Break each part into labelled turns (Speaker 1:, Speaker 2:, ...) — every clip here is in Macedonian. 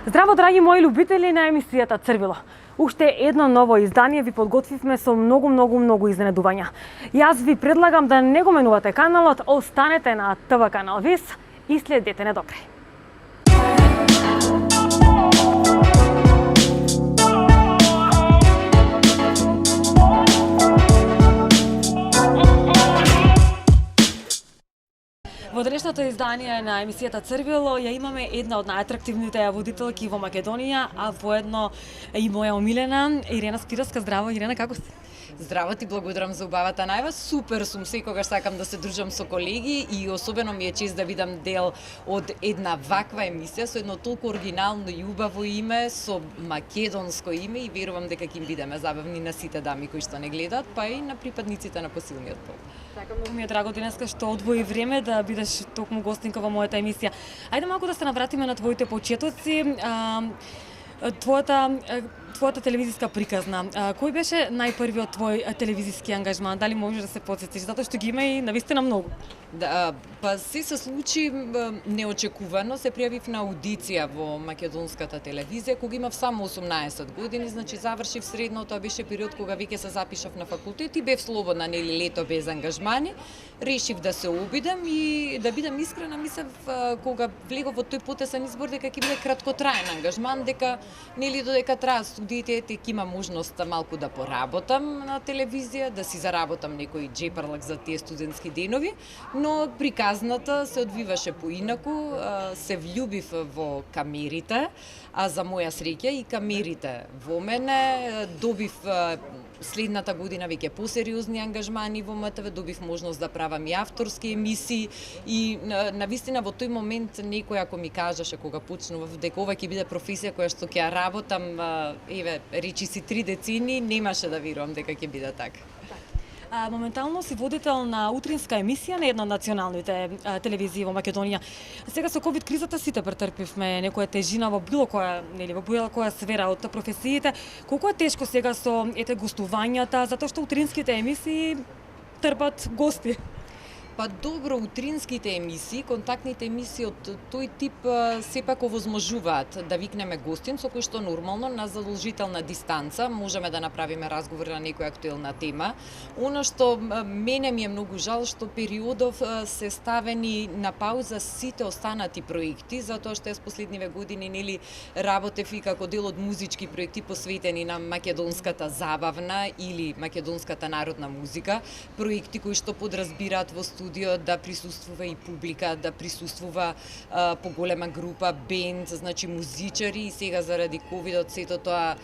Speaker 1: Здраво, драги мои любители на емисијата Црвило. Уште едно ново издание ви подготвивме со многу изненадувања. Јас ви предлагам да не го менувате каналот, останете на ТВ канал ВИС и следете не до крај. Во денешното издание на емисијата Црвило ја имаме една од најатрактивните водителки во Македонија, а воедно и моја омилена Ирена Спировска. Здраво, Ирена, како си?
Speaker 2: Здраво, ти благодарам за убавата најава. Супер сум, секогаш сакам да се дружам со колеги и особено ми е чест да видам дел од една ваква емисија со едно толку оригинално и убаво име, со македонско име и верувам дека ќе им бидеме забавни на сите дами кои што не гледаат, па и на припадниците на посилниот пол.
Speaker 1: Така, многу ми е драго денеска што одвои време да бидеш токму гостинка во мојата емисија. Ајде малку да се навратиме на твоите почетоци. Твојата телевизиска приказна. Кој беше најпрвиот твој телевизиски ангажман? Дали можеш да се потсетиш? Затоа што ги има и навистина многу.
Speaker 2: Да, па се случи неочекувано, се пријавив на аудиција во македонската телевизија кога имав само 18 години, значи завршив средно, тоа беше период кога веќе се запишав на факултет и бев слободна, нели лето без ангажмани. Решив да се обидам и да бидам искрена, мислев кога влегов во тој потесен избор дека ќе биде краткотраен ангажман, дека нели додека траат студиите ќе има можност малку да поработам на телевизија, да си заработам некој джепарлак за тие студентски денови, но приказната се одвиваше поинаку, се влюбив во камерите, а за моја среќа и камерите во мене, добив следната година веќе посериозни ангажмани во МТВ, добив можност да правам и авторски емисии и навистина во тој момент некој ако ми кажеше кога почнував дека ова ќе биде професија која што ќе ја работам, еве, речи си 3 децени, немаше да верувам дека ќе биде така.
Speaker 1: Моментално си водител на утринска емисија на една од националните телевизии во Македонија. Сега со ковид кризата сите претрпивме некоја тежина во било која, нели, во било која сфера од професиите. Колку е тешко сега со гостувањата, затоа што утринските емисии трпат гости?
Speaker 2: Па добро, утринските емисии, контактните емисии од тој тип сепак овозможуваат да викнеме гостин со кој што нормално на задолжителна дистанца можеме да направиме разговор на некоја актуелна тема. Она што мене ми е многу жал што периодов се ставени на пауза сите останати проекти, затоа што јас последниве години нели работев и како дел од музички проекти посветени на македонската забавна или македонската народна музика, проекти кои што подразбираат во студио да присуствува и публика, да присуствува поголема група, бенд, значи музичари и сега заради ковидот сето тоа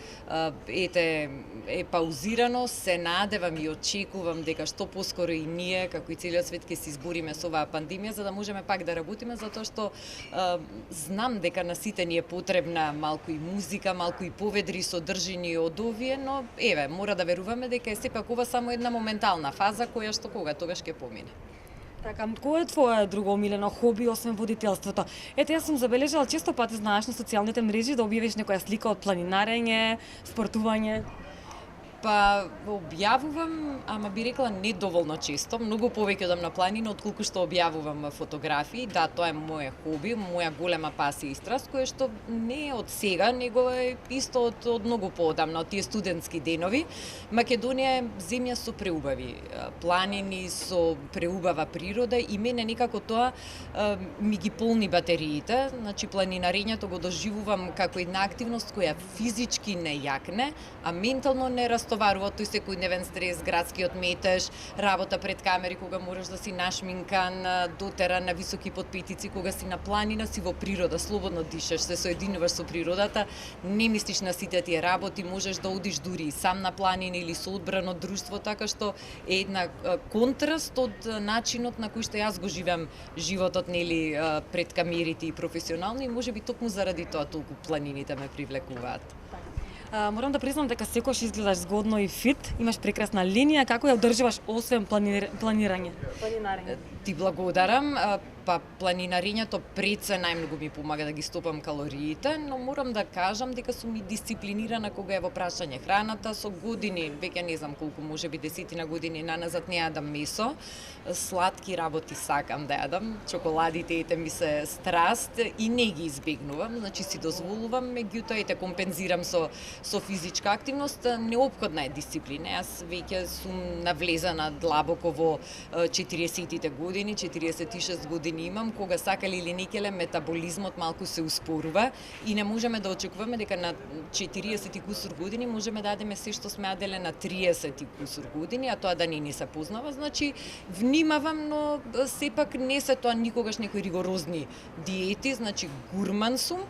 Speaker 2: е паузирано. Се надевам и очекувам дека што поскоро и ние, како и целиот свет, ќе се избориме со оваа пандемија за да можеме пак да работиме, затоа што знам дека на сите ни е потребна малку и музика, малку и поведри содржини од овие, но еве, мора да веруваме дека е сепак ова само една моментална фаза која што тогаш ќе помине.
Speaker 1: Така, кој е твое друго омилено хоби освен водителството? Ете, јас сум забележала често пати, знаеш, на социјалните мрежи да објавиш некоја слика од планинарење, спортување.
Speaker 2: Па објавувам, ама би рекла недоволно често, многу повеќе одам на планина отколку што објавувам фотографии. Да, тоа е моје хоби, моја голема пасија и страст, која што не е од сега, него е исто од многу поодамна, од тие студентски денови. Македонија е земја со преубави планини, со преубава природа и мене некако тоа ми ги полни батериите. Значи планинарењето го доживувам како една активност која физички не јакне, а ментално не растоварува тој секојдневен стрес, градскиот метеж, работа пред камери кога можеш да си нашминкан, дотеран на високи подпетици, кога си на планина, си во природа, слободно дишеш, се соединуваш со природата, не мислиш на сите тие работи, можеш да одиш дури и сам на планина или со одбрано друштво, така што е една контраст од начинот на кој што јас го живеам животот, нели, пред камерите и професионално и можеби токму заради тоа толку планините ме привлекуваат.
Speaker 1: Морам да признам дека секогаш изгледаш згодно и фит, имаш прекрасна линија, како ја одржуваш освен планирање?
Speaker 2: Ти благодарам. Па планинарењето пред се најмногу ми помага да ги стопам калориите, но морам да кажам дека сум и дисциплинирана кога е во прашање храната. Со години, веќе не знам колку, можеби 10 години наназад не јадам месо. Сладки работи сакам да јадам, чоколадите ете ми се страст и не ги избегнувам, значи си дозволувам, меѓутоа ете компензирам со физичка активност. Неопходна е дисциплина. Јас веќе сум навлезана длабоко во 40-тите години, 46 години имам, кога сакале или некеле метаболизмот малку се успорува и не можеме да очекуваме дека на 40 и кусур години можеме да јадеме се што сме јаделе на 30 и кусур години, а тоа да не ни се познава. Значи, внимавам, но сепак не се тоа никогаш некои ригорозни диети, значи гурман сум,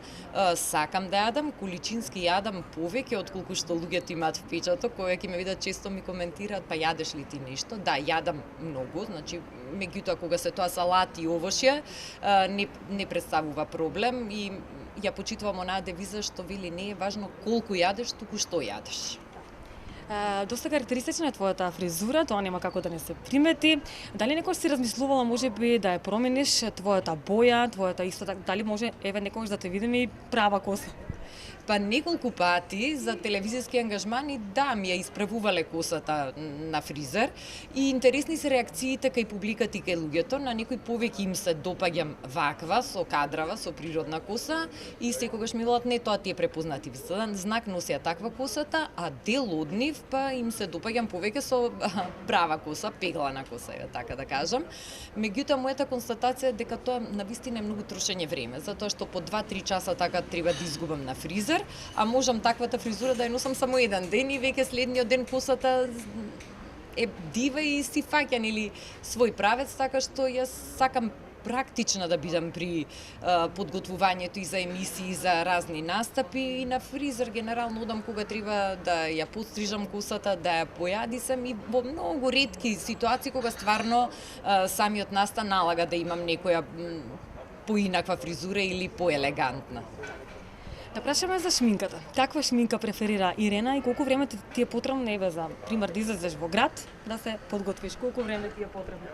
Speaker 2: сакам да јадам, количински јадам повеќе отколку што луѓето имаат впечаток, кога ќе ме видат често ми коментираат, па јадеш ли ти нешто? Да, јадам многу, значи меѓутоа кога се тоа салати и овошје, не представува проблем и ја почитувам онаа девиза што вели не е важно колку јадеш, туку што јадеш.
Speaker 1: Доста карактеристична е твојата фризура, тоа нема како да не се примети. Дали некој си размислувала можеби да ја промениш твојата боја, твојата исто така, дали може еве некогаш да те видиме и права коса?
Speaker 2: Па неколку пати за телевизиски ангажмани да ми ја исправувале косата на фризер и интересни се реакциите кај публиката и кај луѓето. На некои повеќе им се допаѓам ваква, со кадрава, со природна коса и секогаш ми велат не, тоа ти е препознатив знак, носи ја таква косата, а дел од нив па им се допаѓам повеќе со права коса, пеглана коса, така да кажам. Меѓутоа мојата констатација е дека тоа навистина е многу трошење време, затоа што по 2-3 часа така треба да изгубам на фризер, а можам таквата фризура да ја носам само еден ден и веќе следниот ден косата е дива и си фаќа или свој правец, така што јас сакам практична да бидам при подготвувањето и за емисии, за разни настапи и на фризер генерално одам кога треба да ја подстрижам косата, да ја појадисам и во многу ретки ситуации кога стварно самиот настан налага да имам некоја поинаква фризура или поелегантна.
Speaker 1: Да прашаме за шминката. Каква шминка преферира Ирена и колку време ти е потребно еве за пример да излезеш во град, да се подготвиш? Колку време ти е потребно?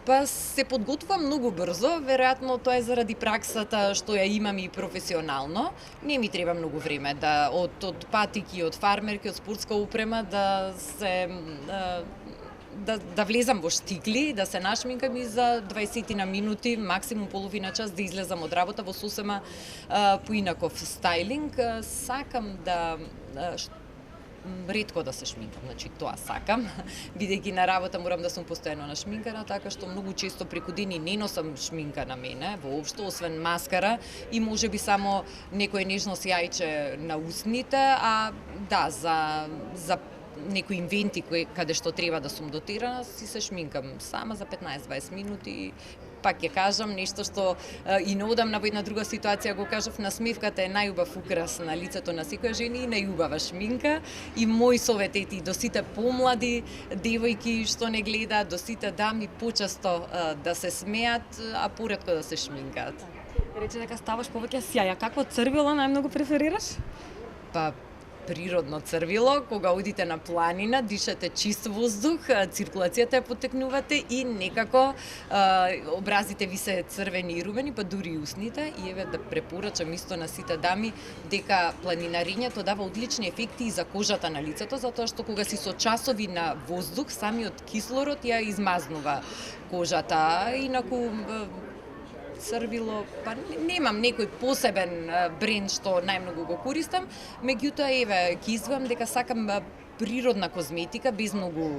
Speaker 2: Па се подготвувам многу брзо, веројатно тоа е заради праксата што ја имам и професионално. Не ми треба многу време да од патики, од фармерки, од спортска опрема да се да влезам во штикли, да се нашминкам и за 20 на минути, максимум половина час да излезам од работа во сосема поинаков стајлинг. Сакам да ретко да се шминкам, значи тоа сакам. Бидејќи на работа морам да сум постојано нашминкана, така што многу често преку дени не носам шминка на мене, воопшто, освен маскара и можеби само некој нежно сјајче на усните, а да, за некои инвенти каде што треба да сум дотирана, си се шминкам сама за 15-20 минути. Пак ќе кажам нешто што и неодамна во една друга ситуација го кажав, насмевката е најубав украс на лицето на секоја жена и најубава шминка. И мој совет е до сите помлади девојки што не гледаат, до сите дами почесто да се смеат, а поретко да се шминкаат.
Speaker 1: Рече дека ставаш повеќе сјаја. Какво црвило најмногу преферираш?
Speaker 2: Па природно црвило, кога одите на планина, дишате чист воздух, циркулацијата ја потекнувате и некако образите ви се црвени и румени, па дури и усните. И еве да препорачам исто на сите дами дека планинарењето дава одлични ефекти и за кожата на лицето, затоа што кога си со часови на воздух, самиот кислород ја измазнува кожата. Инаку црвило, па немам некој посебен бренд што најмногу го користам, меѓутоа еве ќе извам дека сакам природна козметика без многу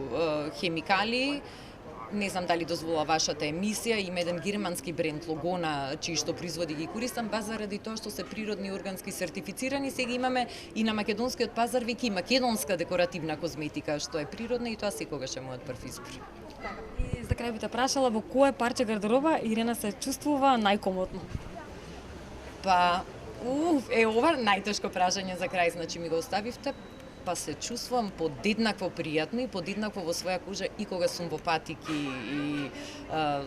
Speaker 2: хемикали. Не знам дали дозвола вашата емисија, има еден германски бренд Логона, чии што производи ги користам, баш заради тоа што се природни и органски сертифицирани. Сега имаме и на македонскиот пазар веќе и македонска декоративна козметика, што е природна и тоа секогаш е мојот прв избор.
Speaker 1: И за крај би те прашала во кое парче гардероба Ирена се чувствува најкомотно?
Speaker 2: Па, ова најтешко прашање за крај, значи ми го оставивте. па се чувствувам подеднакво пријатно и подеднакво во своја кожа и кога сум во патики и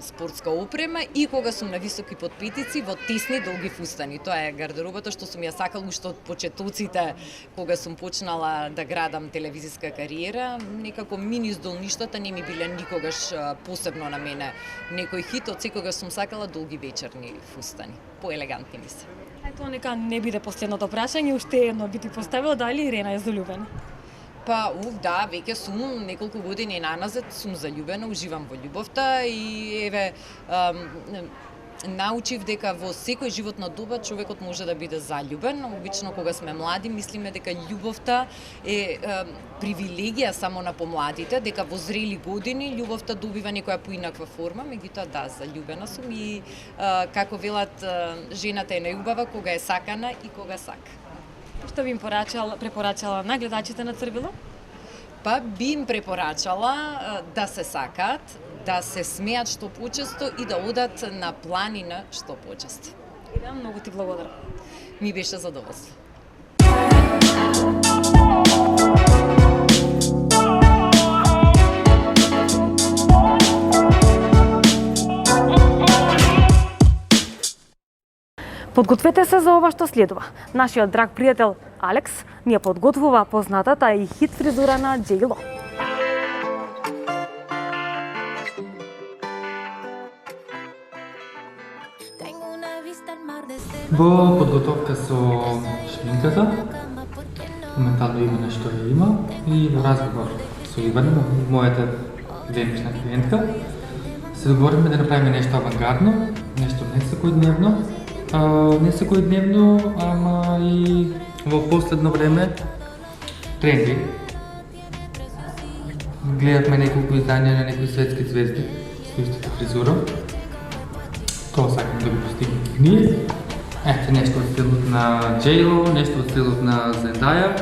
Speaker 2: спортска опрема и кога сум на високи подпетици во тесни долги фустани. Тоа е гардеробата што сум ја сакала уште од почетоците кога сум почнала да градам телевизиска кариера. Некако мини издолништата не ми биле никогаш посебно на мене некој хит, од секогаш сум сакала долги вечерни фустани. Поелегантни ми се.
Speaker 1: Тоа нека не биде последното прашање, уште едно би ти поставила дали Ирена е заљубена?
Speaker 2: Па, да, веќе сум неколку години наназад, сум заљубена, уживам во љубовта и еве научив дека во секој животна доба човекот може да биде заљубен. Обично кога сме млади мислиме дека љубовта е привилегија само на помладите, дека во зрели години љубовта добива некоја поинаква форма, меѓутоа да, заљубена сум и како велат жената е најубава кога е сакана и кога сака.
Speaker 1: Што би им препорачала на гледачите на Црвило?
Speaker 2: Па би им препорачала да се сакаат, да се смеат што почесто и да одат на планина што почесто.
Speaker 1: Да, многу ти благодарам.
Speaker 2: Ми беше задоволство.
Speaker 1: Подгответе се за ова што следува. Нашиот драг пријател Алекс ни ја подготвува познатата и хит фризура на J.Lo.
Speaker 3: Во подготовка со шминката, моментално Ивана што ја има и во разговор со Ивана, мојата денешна клиентка, се договориме да направиме нешто авангардно, нешто не секојдневно, ама и во последно време тренди. Гледавме неколку издања на некои светски звезди со истата фризура. Тоа сакам да го постигнем и ние. Ето, нешто од стилот на J.Lo, нешто од стилот на Zendaya.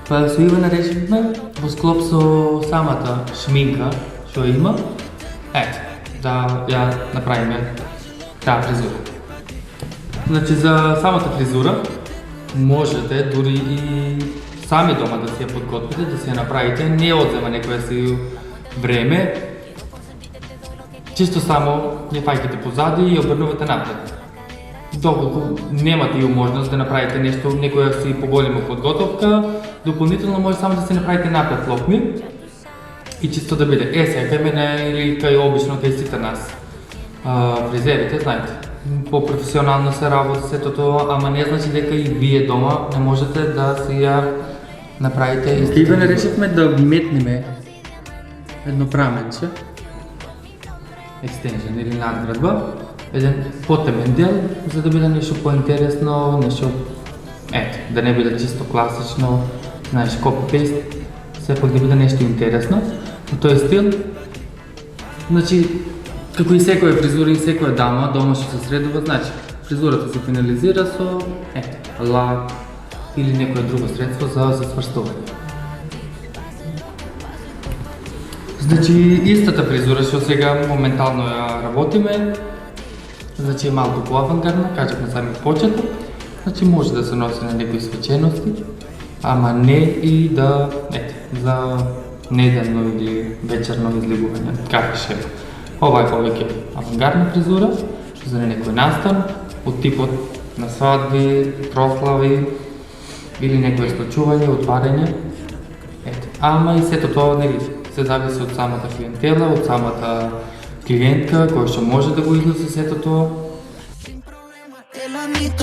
Speaker 3: Па со Ивана решивме, во склоп со самата шминка што има, ето, да ја направиме таа фризура. Значи, за самата фризура можете дури и сами дома да си ја подготвите, да си ја направите, не одзема некоја си време, чисто само ја фаќате позади и обрнувате напред. Доколку немате и можност да направите нешто, некоја си поголема подготовка, дополнително може само да си направите напред локми и чисто да биде. Сега кај мене или кај обично кај сите нас фризерите, знаете, по-професионално се работи сето тоа, ама не значи дека и вие дома не можете да си ја направите исто. Иване решивме да метнеме едно праменче, екстенжен или надградба, еден потемен дел, за да биде нешто поинтересно, нешто, ето, да не биде чисто класично, знаеш, копи-пейст, сепак да биде нешто интересно. Но тој стил, значи, како и секоја фризура и секоја дама, дома што се средува, значи, фризурата се финализира со, ето, лак или некоја друго средство за сврстување. Значи, истата фризура што сега моментално ја работиме, значи е малку по-авангардна, кажавме сами почеток, значи може да се носи на некои свечености, ама не и да, ете, за неделно или вечерно излегување, како ше. Ова е повеќе авангардна фризура, за некој настан, од типот на свадби, прослави или некој случување, отварање. Ете, ама и сето тоа нели се зависи од самата клиентела, од самата клиентка која што може да го износи сето тоа.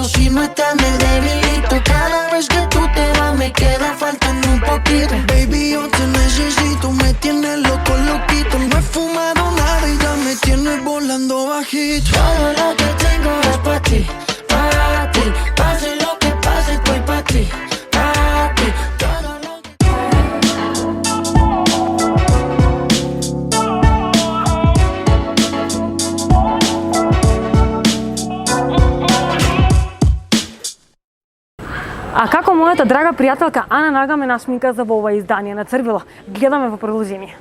Speaker 4: Si no estás me debilito, cada vez que tú te vas me queda faltando un poquito. Baby, yo te necesito, me tienes loco, loquito. No he fumado nada y ya me tienes volando bajito. Todo lo que tengo es para ti, pase lo que pase, estoy para ti, todo lo que...
Speaker 1: А како мојата драга пријателка Ана Нага ме нашминка за ова издание на Црвило? Гледаме во продолжение.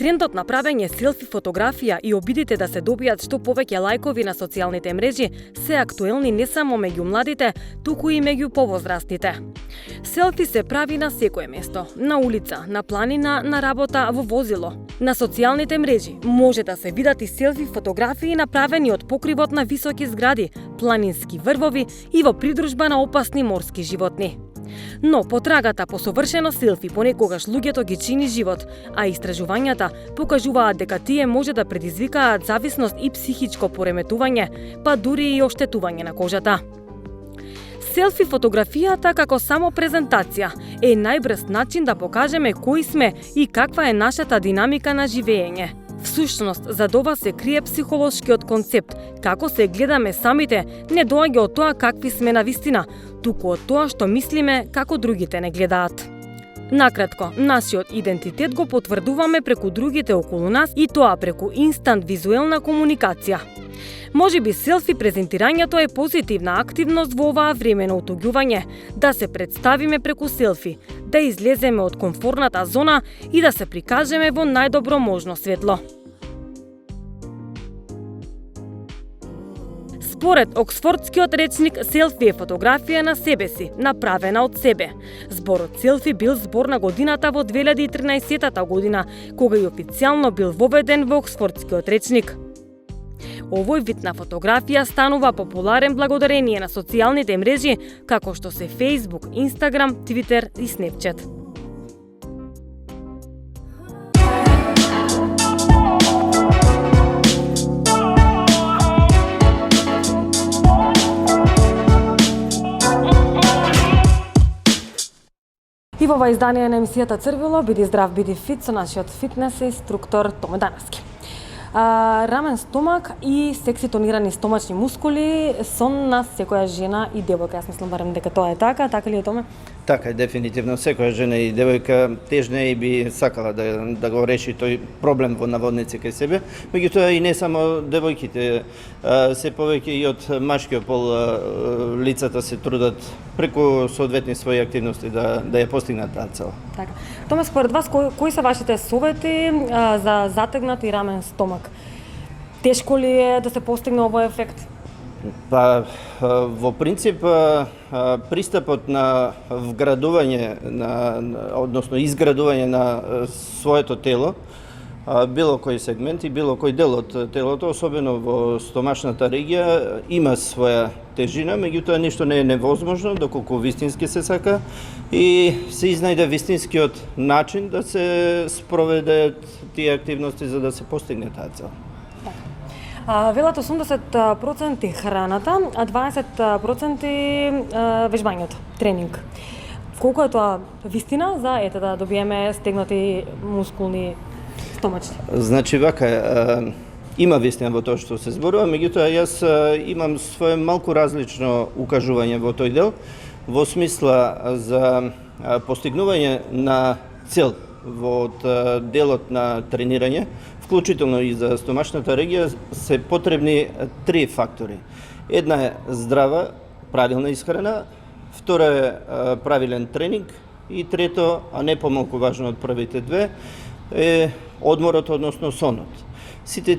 Speaker 1: Трендот на правење селфи фотографија и обидите да се добијат што повеќе лајкови на социјалните мрежи се актуелни не само меѓу младите, туку и меѓу повозрастните. Селфи се прави на секое место, на улица, на планина, на работа, во возило. На социјалните мрежи може да се видат и селфи фотографии направени од покривот на високи згради, планински врвови и во придружба на опасни морски животни. Но потрагата по совршено селфи понекогаш луѓето ги чини живот, а истражувањата покажуваат дека тие може да предизвикаат зависност и психичко пореметување, па дури и оштетување на кожата. Селфи фотографијата како само презентација е најбрз начин да покажеме кои сме и каква е нашата динамика на живење. Всушност, зад ова се крие психолошкиот концепт, како се гледаме самите, не доаѓа од тоа какви сме на вистина, туку од тоа што мислиме како другите не гледаат. Накратко, нашиот идентитет го потврдуваме преку другите околу нас и тоа преку инстант визуелна комуникација. Можеби селфи презентирањето е позитивна активност во оваа време на отуѓување, да се представиме преку селфи, да излеземе од комфорната зона и да се прикажеме во најдобро можно светло. Според Оксфордскиот речник, селфи е фотографија на себе си, направена од себе. Зборот селфи бил збор на годината во 2013 година, кога и официјално бил воведен во Оксфордскиот речник. Овој вид на фотографија станува популарен благодарение на социјалните мрежи, како што се Facebook, Instagram, Twitter и Snapchat. И во ова издание на емисијата Црвило, биди здрав, биди фит со нашиот фитнес инструктор Томе Даневски. Рамен стомак и секси тонирани стомачни мускули сон на секоја жена и девојка. Јас мислам барем дека тоа е така ли е, Томе?
Speaker 5: Така е, дефинитивно. Секоја жена и девојка тежна и би сакала да го реши тој проблем во наводници кај себе. Меѓутоа и не само девојките, се повеќе и од машкиот пол лицата се трудат преку соодветни своји активности да ја постигнат таа цел.
Speaker 1: Така. Томе, според вас, кои се вашите совети за затегнат и рамен стомак? Тешко ли е да се постигне овој ефект?
Speaker 5: Па, во принцип, пристапот на вградување, односно изградување на своето тело, било кој сегмент и било кој дел од телото, особено во стомашната регија, има своја тежина, меѓутоа ништо не е невозможно, доколку вистински се сака и се изнајде вистинскиот начин да се спроведат тие активности за да се постигне таа цел.
Speaker 1: Велат 80% храната, а 20% вежбањето, тренинг. Колку е тоа вистина за да добиеме стегнати мускулни стомачни?
Speaker 5: Значи вака, има вистина во тоа што се зборува, меѓутоа јас имам свое малку различно укажување во тој дел, во смисла за постигнување на цел во делот на тренирање, вклучително и за стомашната регија, се потребни три фактори. Една е здрава, правилна исхрана, втора е правилен тренинг и трето, а не помалку важно од првите две, е одморот, односно сонот. Сите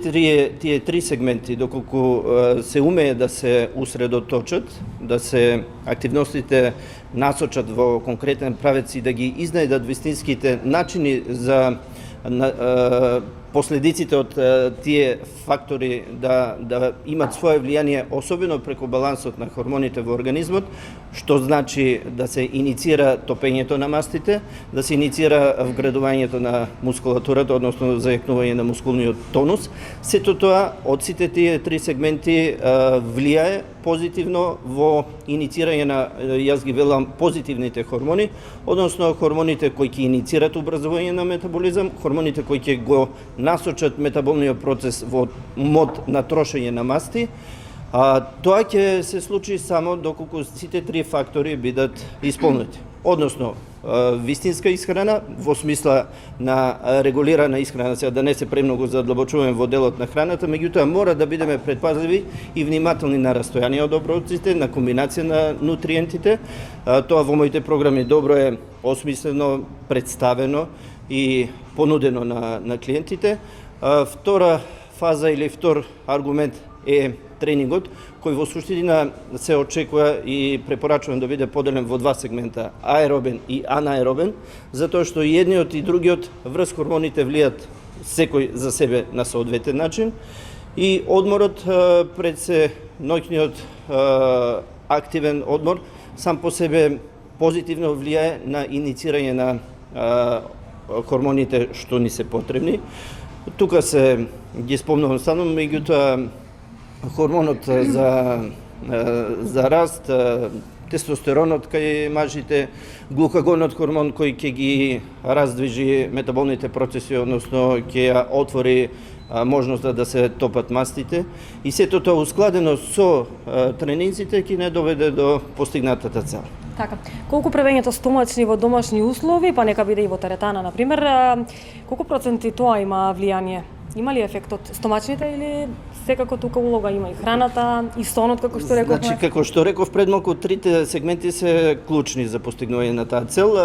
Speaker 5: тие три сегменти, доколку се умее да се усредоточат, да се активностите насочат во конкретен правец и да ги изнајдат вистинските начини за последиците од тие фактори да имат свое влијание, особено преку балансот на хормоните во организмот, што значи да се иницира топењето на мастите, да се иницира вградувањето на мускулатурата, односно зајакнување на мускулниот тонус. Сето тоа од сите тие три сегменти влијае позитивно во иницирање на, јас ги велам, позитивните хормони, односно хормоните кои ќе иницират образување на метаболизам, хормоните кои ќе го насочат метаболниот процес во мод на трошење на масти. Тоа ќе се случи само доколку сите три фактори бидат исполнети. Односно, вистинска исхрана, во смисла на регулирана исхрана, сега да не се премногу задлабочуваме во делот на храната, меѓутоа мора да бидеме предпазливи и внимателни на растојание од оброците, на комбинација на нутриентите. Тоа во моите програми добро е осмислено, представено, и понудено на клиентите. Втора фаза или втор аргумент е тренингот, кој во суштина се очекува и препорачувам да биде поделен во два сегмента, аеробен и анаеробен, затоа што и едниот и другиот врз хормоните влијат секој за себе на соодветен начин. И одморот пред се ноќниот активен одмор сам по себе позитивно влијае на иницирање на хормоните што ни се потребни. Тука се ги спомнувам само, меѓутоа хормонот за раст, тестостеронот кај мажите, глукагонот хормон кој ќе ги раздвижи метаболните процеси, односно ќе ја отвори можноста да се топат мастите, и сето тоа ускладено со тренинзите ќе не доведе до постигнатата цел.
Speaker 1: Така, колку превењето стомачни во домашни услови, па нека биде и во теретана, например, колку проценти тоа има влијание? Има ли ефект од стомачните или секако тука улога има и храната, и сонот, како што рековме?
Speaker 5: Значи, како што реков пред малку, трите сегменти се клучни за постигнување на таа цел.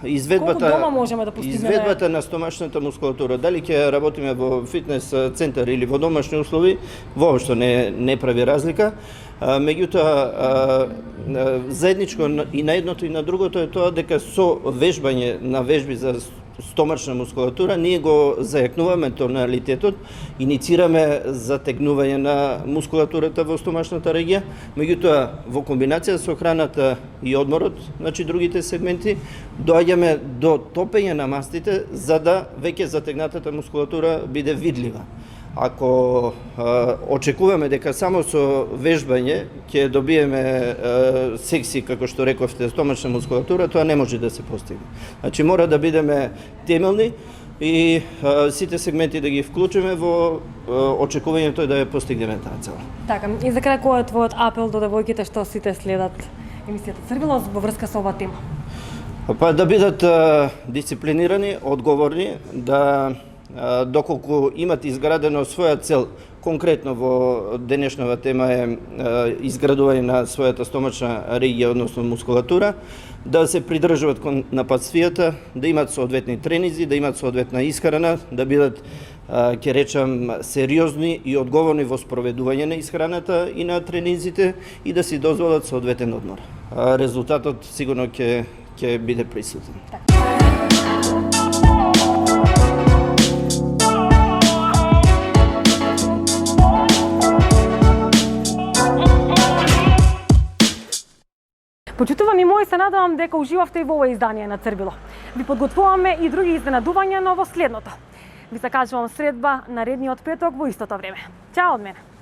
Speaker 1: Колку дома можеме да постигнеме?
Speaker 5: Изведбата на стомачната мускулатура, дали ќе работиме во фитнес центар или во домашни услови, воопшто не прави разлика. Меѓутоа, заедничко и на едното и на другото е тоа дека со вежбање на вежби за стомачна мускулатура ние го зајакнуваме тоналитетот, иницираме затегнување на мускулатурата во стомачната регија, меѓутоа во комбинација со храната и одморот, значи другите сегменти, доаѓаме до топење на мастите за да веќе затегнатата мускулатура биде видлива. Ако очекуваме дека само со вежбање ќе добиеме секси, како што рековте, стомачна мускулатура, тоа не може да се постигне. Значи мора да бидеме темелни и сите сегменти да ги вклучиме во очекувањето да ја постигнеме таа цел.
Speaker 1: Така, и за крај кој е твојот апел до девојките што сите следат емисијата Црвило во врска со ова тема?
Speaker 5: Па да бидат дисциплинирани, одговорни, да доколку имат изградено своја цел, конкретно во денешнава тема е изградување на својата стомачна регија, односно мускулатура, да се придржуваат кон напатствијата, да имат соодветни тренинзи, да имат соодветна исхрана, да бидат, ќе речам, сериозни и одговорни во спроведување на исхраната и на тренинзите и да си дозволат соодветен одмор. Резултатот сигурно ќе биде присутен.
Speaker 1: Почитувани мои, се надевам дека уживавте и во ова издание на Црвило. Ви подготвуваме и други изненадувања, но во следното. Ви се кажувам средба наредниот петок во истото време. Чао од мене!